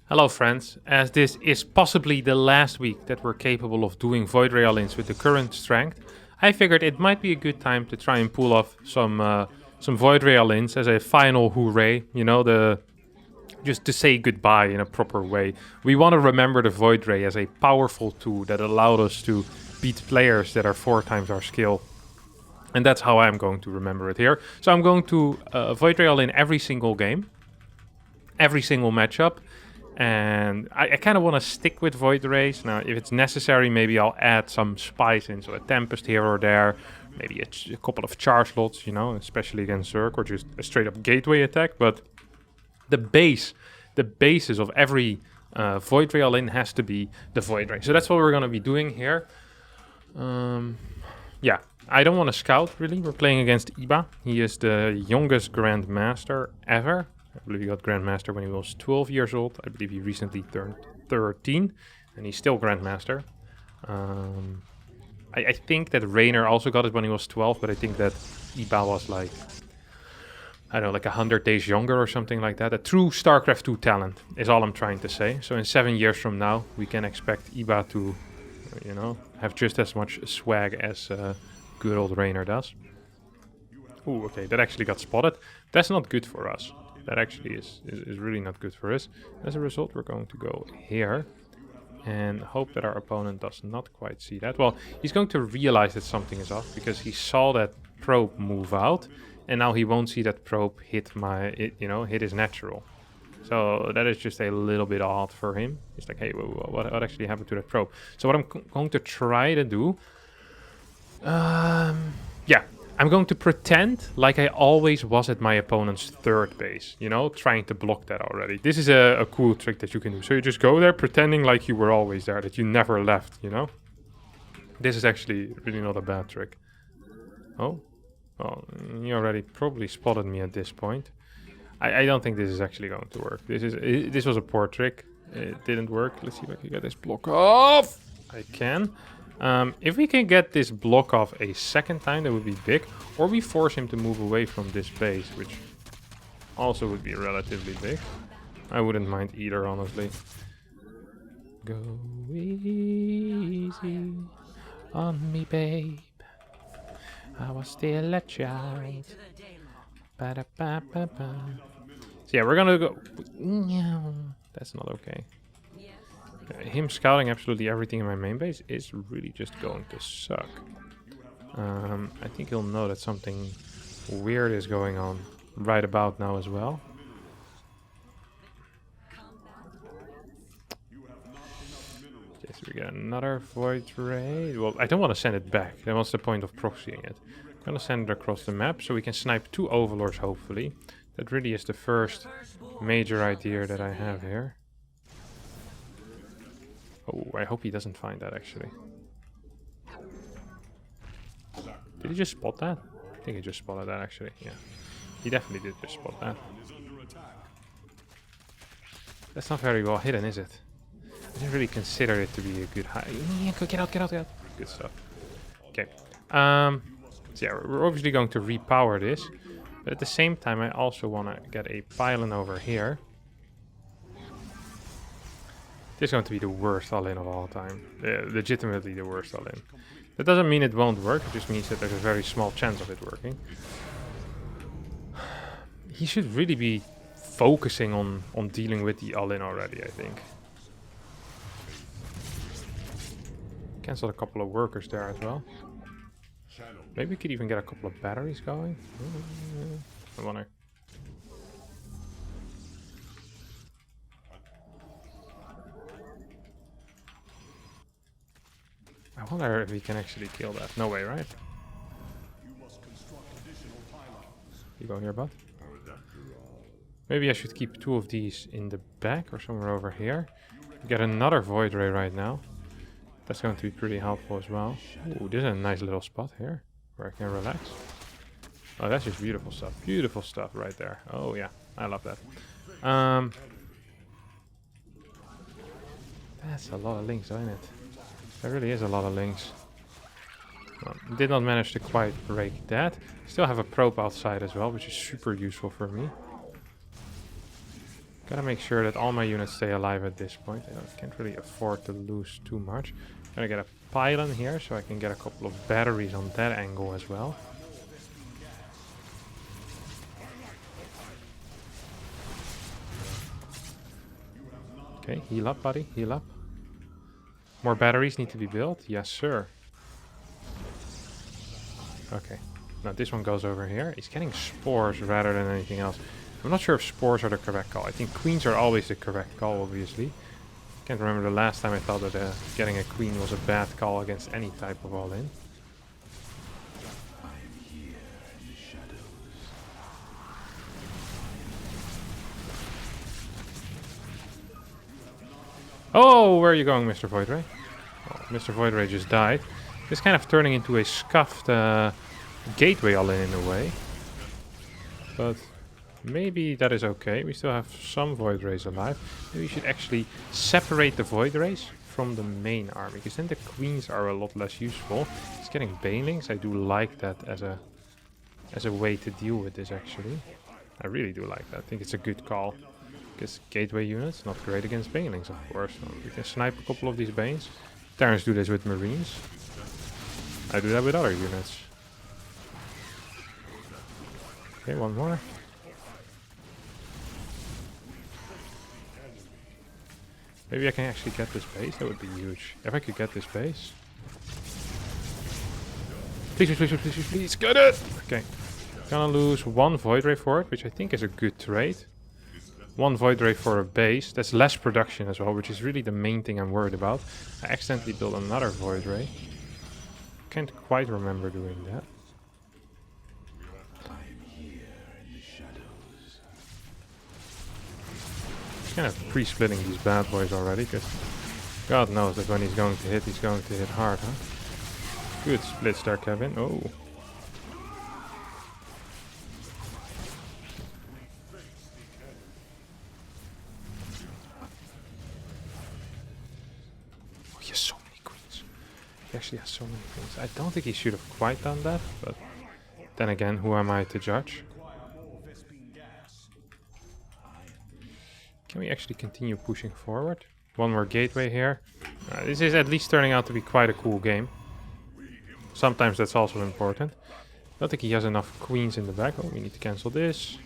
Hello friends, as this is possibly the last week that we're capable of doing VOIDRAY all-ins with the current strength, I figured it might be a good time to try and pull off some VOIDRAY all-ins as a final hooray, you know, just to say goodbye in a proper way. We want to remember the VOIDRAY as a powerful tool that allowed us to beat players that are 4 times our skill. And that's how I'm going to remember it here. So I'm going to VOIDRAY all-in every single game, every single matchup. And I kind of want to stick with VOIDRAYs. Now, if it's necessary, maybe I'll add some spice in. So a Tempest here or there. Maybe a couple of charge slots, you know, especially against Zerg, or just a straight up gateway attack. But the basis of every VOIDRAY all-in has to be the VOIDRAY. So that's what we're going to be doing here. Yeah, I don't want to scout, really. We're playing against Iba. He is the youngest Grandmaster ever. I believe he got Grandmaster when he was 12 years old. I believe he recently turned 13, and he's still Grandmaster. I think that Raynor also got it when he was 12, but I think that Iba was like, I don't know, like 100 days younger or something like that. A true StarCraft 2 talent is all I'm trying to say. So in 7 years from now, we can expect Iba to, you know, have just as much swag as good old Raynor does. Ooh, okay, that actually got spotted. That's not good for us. That actually is really not good for us. As a result, we're going to go here and hope that our opponent does not quite see that. Well, he's going to realize that something is off because he saw that probe move out, and now he won't see that probe hit hit his natural. So that is just a little bit odd for him. He's like, hey, what actually happened to that probe? So what I'm going to try to do, yeah. I'm going to pretend like I always was at my opponent's third base, you know, trying to block that already. This is a cool trick that you can do. So you just go there pretending like you were always there, that you never left, you know. This is actually really not a bad trick. Oh, well, he already probably spotted me at this point. I don't think this is actually going to work. This was a poor trick. It didn't work. Let's see if I can get this block off. I can. If we can get this block off a second time, that would be big. Or we force him to move away from this base, which also would be relatively big. I wouldn't mind either, honestly. Go easy on me, babe. I was still a child. Ba-da-ba-ba-ba. So yeah, we're gonna go... That's not okay. Him scouting absolutely everything in my main base is really just going to suck. I think he'll know that something weird is going on right about now as well. Okay, so we get another VOIDRAY. Well, I don't want to send it back. Then what's the point of proxying it? I'm going to send it across the map so we can snipe 2 Overlords, hopefully. That really is the first major idea that I have here. Oh, I hope he doesn't find that, actually. Did he just spot that? I think he just spotted that, actually. Yeah, he definitely did just spot that. That's not very well hidden, is it? I didn't really consider it to be a good high. Get out, get out, get out. Good stuff. Okay. So yeah, we're obviously going to repower this. But at the same time, I also want to get a pylon over here. This is going to be the worst all-in of all time. Legitimately the worst all-in. That doesn't mean it won't work, it just means that there's a very small chance of it working. He should really be focusing on dealing with the all-in already, I think. Cancelled a couple of workers there as well. Maybe we could even get a couple of batteries going. I wonder. I wonder if we can actually kill that. No way, right? You go here, bud. Maybe I should keep 2 of these in the back or somewhere over here. Get another VOIDRAY right now. That's going to be pretty helpful as well. Ooh, this is a nice little spot here where I can relax. Oh, that's just beautiful stuff. Beautiful stuff right there. Oh yeah, I love that. That's a lot of links, isn't it? There really is a lot of links. Well, did not manage to quite break that. Still have a probe outside as well, which is super useful for me. Gotta make sure that all my units stay alive at this point. I can't really afford to lose too much. Gonna get a pylon here so I can get a couple of batteries on that angle as well. Okay, heal up, buddy, heal up. More batteries need to be built. Yes, sir. Okay, now this one goes over here. He's getting spores rather than anything else. I'm not sure if spores are the correct call. I think queens are always the correct call, obviously. Can't remember the last time I thought that getting a queen was a bad call against any type of all-in. Oh, where are you going, Mr. VOIDRAY? Oh, Mr. VOIDRAY just died. This kind of turning into a scuffed gateway all-in a way. But maybe that is okay. We still have some VOIDRAYs alive. Maybe we should actually separate the VOIDRAYs from the main army, because then the queens are a lot less useful. It's getting banelings. I do like that as a way to deal with this, actually. I really do like that. I think it's a good call. Because gateway units, not great against banelings, of course. So we can snipe a couple of these banes. Terrans do this with marines. I do that with other units. Okay, one more. Maybe I can actually get this base. That would be huge. If I could get this base. Please, please, please, please, please, get it! Okay. Gonna lose one VOIDRAY for it, which I think is a good trade. One VOIDRAY for a base. That's less production as well, which is really the main thing I'm worried about. I accidentally built another VOIDRAY. Can't quite remember doing that. Just kind of pre-splitting these bad boys already, because God knows that when he's going to hit hard, huh? Good splits there, Kevin. Oh. He has so many queens. He actually has so many queens. I don't think he should have quite done that, but then again, who am I to judge? Can we actually continue pushing forward? One more gateway here. This is at least turning out to be quite a cool game. Sometimes that's also important. I don't think he has enough queens in the back. Oh, we need to cancel this.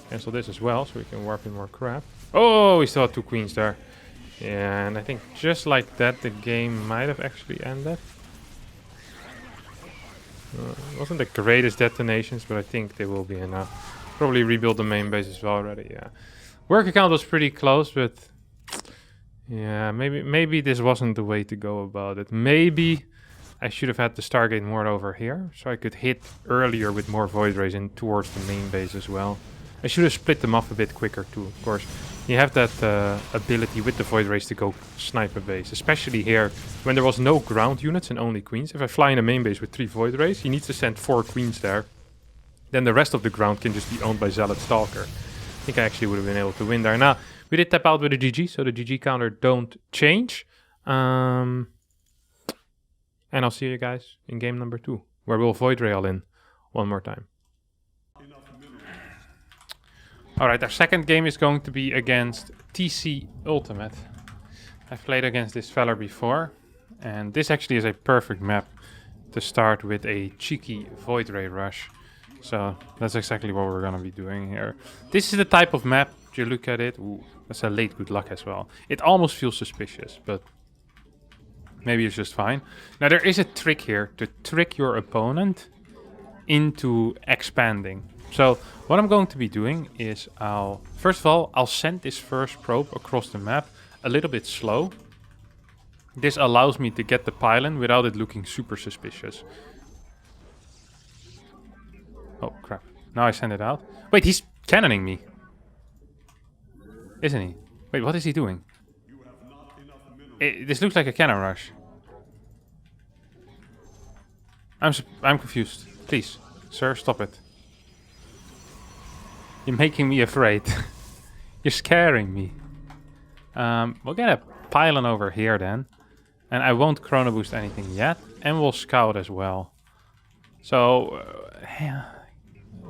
Cancel this as well, so we can warp in more crap. Oh, we still have two queens there. Yeah, and I think just like that, the game might have actually ended. Wasn't the greatest detonations, but I think they will be enough. Probably rebuild the main base as well already, yeah. Work account was pretty close, but yeah, maybe this wasn't the way to go about it. Maybe I should have had the Stargate more over here, so I could hit earlier with more VOIDRAYs in towards the main base as well. I should have split them off a bit quicker too, of course. You have that ability with the VOIDRAYs to go snipe a base, especially here when there was no ground units and only queens. If I fly in a main base with 3 VOIDRAYs, you need to send 4 queens there. Then the rest of the ground can just be owned by Zealot Stalker. I think I actually would have been able to win there. Now, we did tap out with a GG, so the GG counter don't change. And I'll see you guys in game number 2, where we'll VOIDRAY all in one more time. Alright, our second game is going to be against TC Ultimate. I've played against this fella before, and this actually is a perfect map to start with a cheeky VOIDRAY rush. So that's exactly what we're going to be doing here. This is the type of map, you look at it, ooh, that's a late good luck as well. It almost feels suspicious, but maybe it's just fine. Now there is a trick here to trick your opponent into expanding. So what I'm going to be doing is first of all, I'll send this first probe across the map a little bit slow. This allows me to get the pylon without it looking super suspicious. Oh crap, now I send it out. Wait, he's cannoning me. Isn't he? Wait, what is he doing? This looks like a cannon rush. I'm confused. Please, sir, stop it. You're making me afraid. You're scaring me. We'll get a pylon over here then. And I won't chrono boost anything yet. And we'll scout as well. So,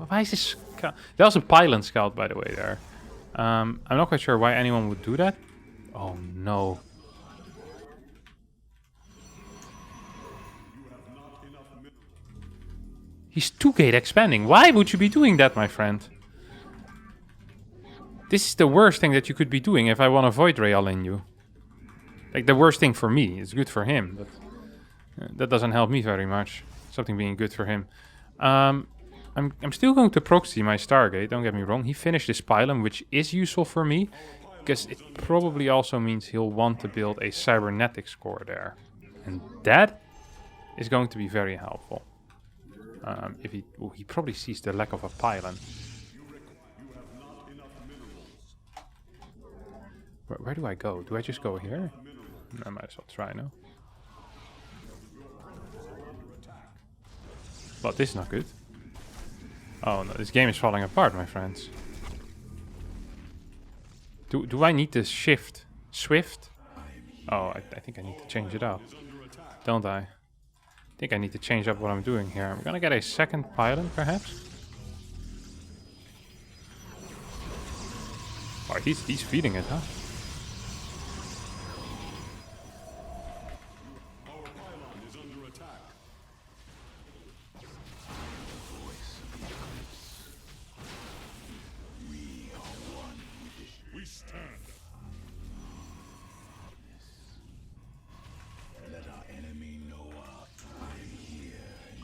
why is this scout? There's a pylon scout, by the way, there. I'm not quite sure why anyone would do that. Oh no. He's 2-gate expanding. Why would you be doing that, my friend? This is the worst thing that you could be doing if I want to Void Ray all in you. Like, the worst thing for me. It's good for him, but that doesn't help me very much. Something being good for him. I'm still going to proxy my Stargate, don't get me wrong. He finished his pylon, which is useful for me, because it probably also means he'll want to build a cybernetics core there. And that is going to be very helpful. If he probably sees the lack of a pylon. Where do I go? Do I just go here? I might as well try, no? Well, this is not good. Oh no, this game is falling apart, my friends. Do I need to shift? Swift? Oh, I think I need to change it up. Don't I? I think I need to change up what I'm doing here. I'm gonna get a second pylon, perhaps? Oh, he's feeding it, huh?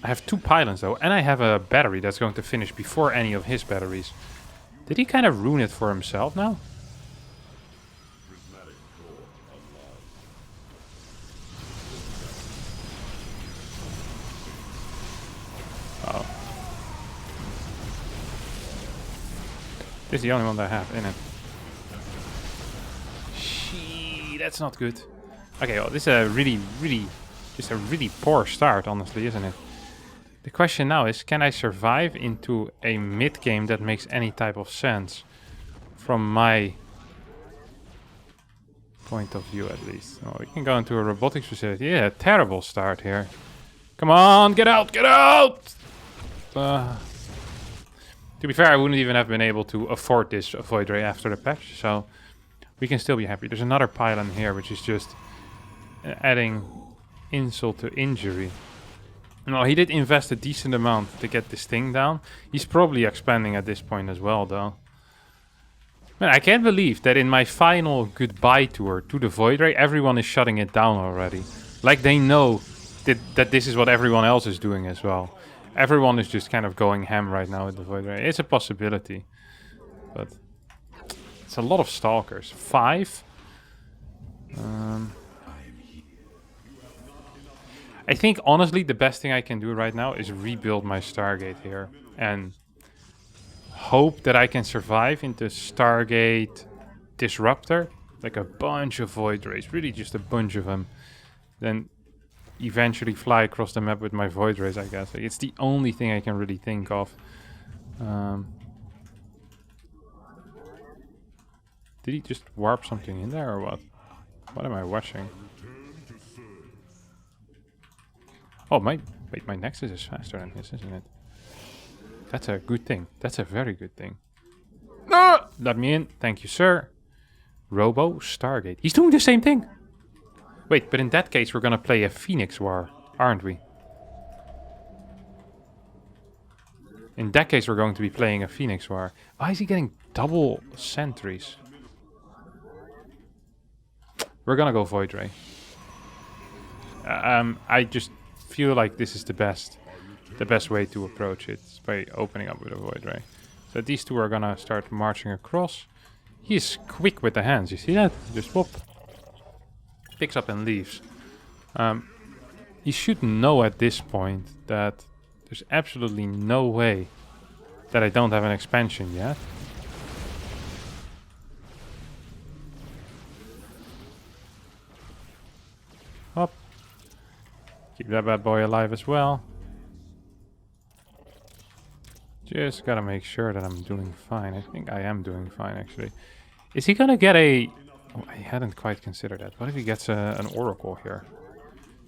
I have 2 pylons though, and I have a battery that's going to finish before any of his batteries. Did he kind of ruin it for himself now? Oh. This is the only one that I have in it. Shee, that's not good. Okay, well, this is a really poor start, honestly, isn't it? The question now is, can I survive into a mid-game that makes any type of sense? From my point of view, at least. Oh, we can go into a robotics facility. Yeah, terrible start here. Come on, get out, get out! To be fair, I wouldn't even have been able to afford this Void Ray after the patch, so we can still be happy. There's another pylon here, which is just adding insult to injury. No, he did invest a decent amount to get this thing down. He's probably expanding at this point as well, though. Man, I can't believe that in my final goodbye tour to the Void Ray, everyone is shutting it down already. Like they know that this is what everyone else is doing as well. Everyone is just kind of going ham right now with the Void Ray. It's a possibility. But it's a lot of stalkers. 5? I think, honestly, the best thing I can do right now is rebuild my Stargate here. And hope that I can survive into Stargate Disruptor. Like a bunch of Void Rays. Really just a bunch of them. Then eventually fly across the map with my Void Rays, I guess. Like, it's the only thing I can really think of. Did he just warp something in there or what? What am I watching? Oh, my Nexus is faster than his, isn't it? That's a good thing. That's a very good thing. No! Let me in. Thank you, sir. Robo Stargate. He's doing the same thing. Wait, but in that case, we're gonna play a Phoenix War, aren't we? In that case, we're going to be playing a Phoenix War. Why is he getting double sentries? We're gonna go Void Ray. I just feel like this is the best way to approach it. It's by opening up with a Void Ray. So these two are gonna start marching across. He's quick with the hands, you see that? Just whoop. Picks up and leaves. He should know at this point that there's absolutely no way that I don't have an expansion yet. Hop. Keep that bad boy alive as well. Just gotta make sure that I'm doing fine. I think I am doing fine, actually. Is he gonna get a... Oh, I hadn't quite considered that. What if he gets an Oracle here?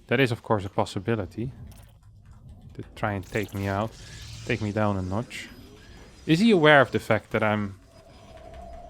That is, of course, a possibility. To try and take me out. Take me down a notch. Is he aware of the fact that I'm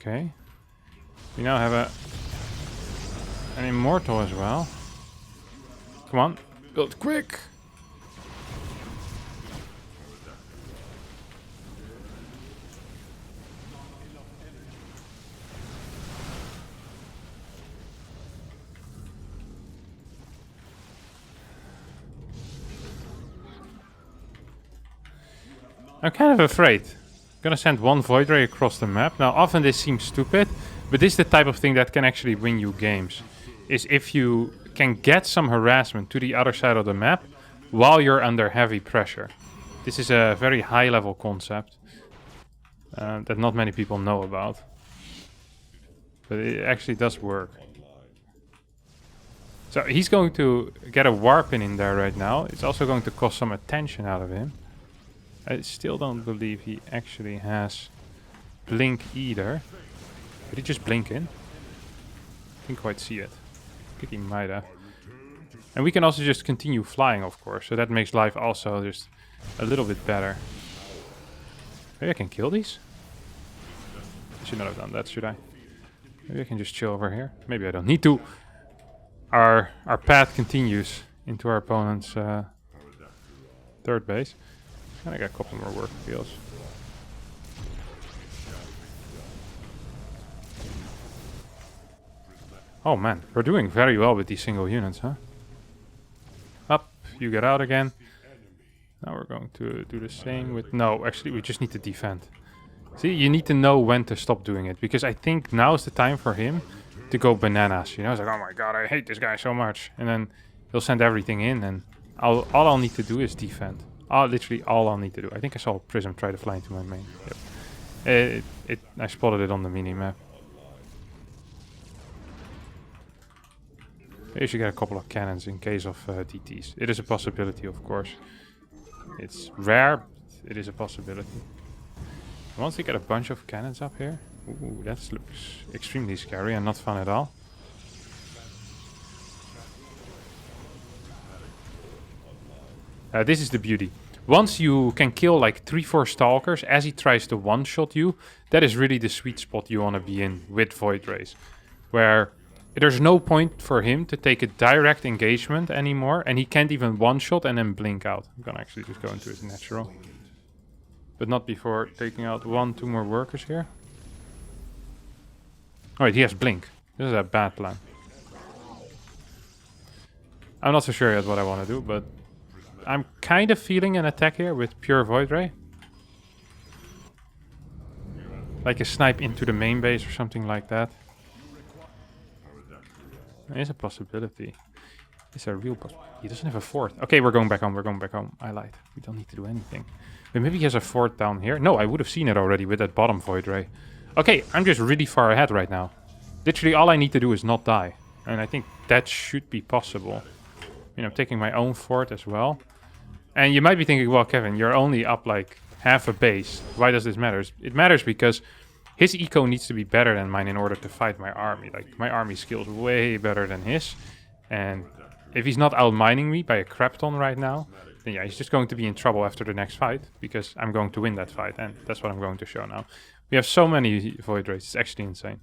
Okay. We now have an immortal as well. Come on, build quick. I'm kind of afraid. I'm gonna send one VOIDRAY across the map. Now, often this seems stupid, but this is the type of thing that can actually win you games. Is if you can get some harassment to the other side of the map while you're under heavy pressure. This is a very high level concept that not many people know about. But it actually does work. So he's going to get a warpin in there right now. It's also going to cost some attention out of him. I still don't believe he actually has blink either. Did he just blink in? Didn't quite see it. I think he might have. And we can also just continue flying, of course. So that makes life also just a little bit better. Maybe I can kill these? I should not have done that, should I? Maybe I can just chill over here. Maybe I don't need to. Our path continues into our opponent's third base. And I got a couple more work fields. Oh man, we're doing very well with these single units, huh? Up, you get out again. Now we're going to do the same with... No, actually we just need to defend. See, you need to know when to stop doing it. Because I think now is the time for him to go bananas. You know, it's like, oh my god, I hate this guy so much. And then he'll send everything in and all I'll need to do is defend. Literally all I'll need to do. I think I saw a prism try to fly into my main. Yep. I spotted it on the mini-map. Maybe you should get a couple of cannons in case of DTs. It is a possibility, of course. It's rare, but it is a possibility. Once we get a bunch of cannons up here... Ooh, that looks extremely scary and not fun at all. This is the beauty. Once you can kill like 3-4 stalkers as he tries to one-shot you, that is really the sweet spot you want to be in with VOIDRAYs. Where there's no point for him to take a direct engagement anymore, and he can't even one-shot and then blink out. I'm gonna actually just go into his natural. But not before taking out 1-2 more workers here. Oh wait, he has blink. This is a bad plan. I'm not so sure yet what I want to do, but I'm kind of feeling an attack here with pure VOIDRAY. Like a snipe into the main base or something like that. There is a possibility. It's a real possibility. He doesn't have a fort. Okay, we're going back home. We're going back home. I lied. We don't need to do anything. But maybe he has a fort down here. No, I would have seen it already with that bottom VOIDRAY. Okay, I'm just really far ahead right now. Literally all I need to do is not die. And I think that should be possible. You know, I'm taking my own fort as well. And you might be thinking, well, Kevin, you're only up like half a base. Why does this matter? It matters because his eco needs to be better than mine in order to fight my army. Like, my army skill's way better than his. And if he's not outmining me by a crap ton right now, then yeah, he's just going to be in trouble after the next fight. Because I'm going to win that fight. And that's what I'm going to show now. We have so many VOIDRAYs. It's actually insane.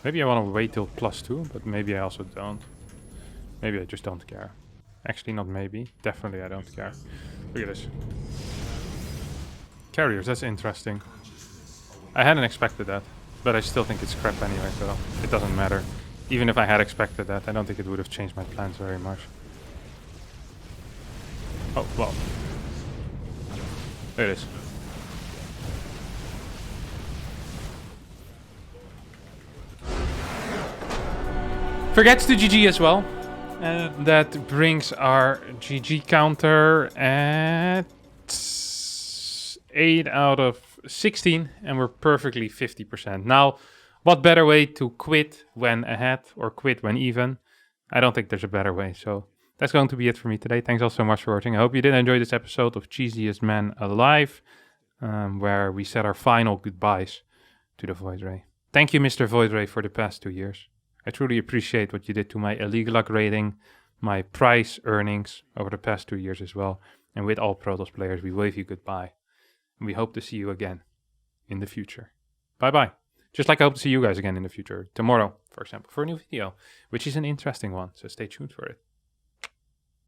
Maybe I want to wait till +2, but maybe I also don't. Maybe I just don't care. Actually, not maybe. Definitely I don't care. Look at this. Carriers, that's interesting. I hadn't expected that, but I still think it's crap anyway, so it doesn't matter. Even if I had expected that, I don't think it would have changed my plans very much. Oh, well. There it is. Forgets to GG as well. And that brings our GG counter at 8 out of 16. And we're perfectly 50%. Now, what better way to quit when ahead or quit when even? I don't think there's a better way. So that's going to be it for me today. Thanks all so much for watching. I hope you did enjoy this episode of Cheesiest Man Alive. Where we said our final goodbyes to the VOIDRAY. Thank you, Mr. VOIDRAY, for the past 2 years. I truly appreciate what you did to my illegal luck rating, my prize earnings over the past 2 years as well. And with all Protoss players, we wave you goodbye. And we hope to see you again in the future. Bye-bye. Just like I hope to see you guys again in the future. Tomorrow, for example, for a new video, which is an interesting one. So stay tuned for it.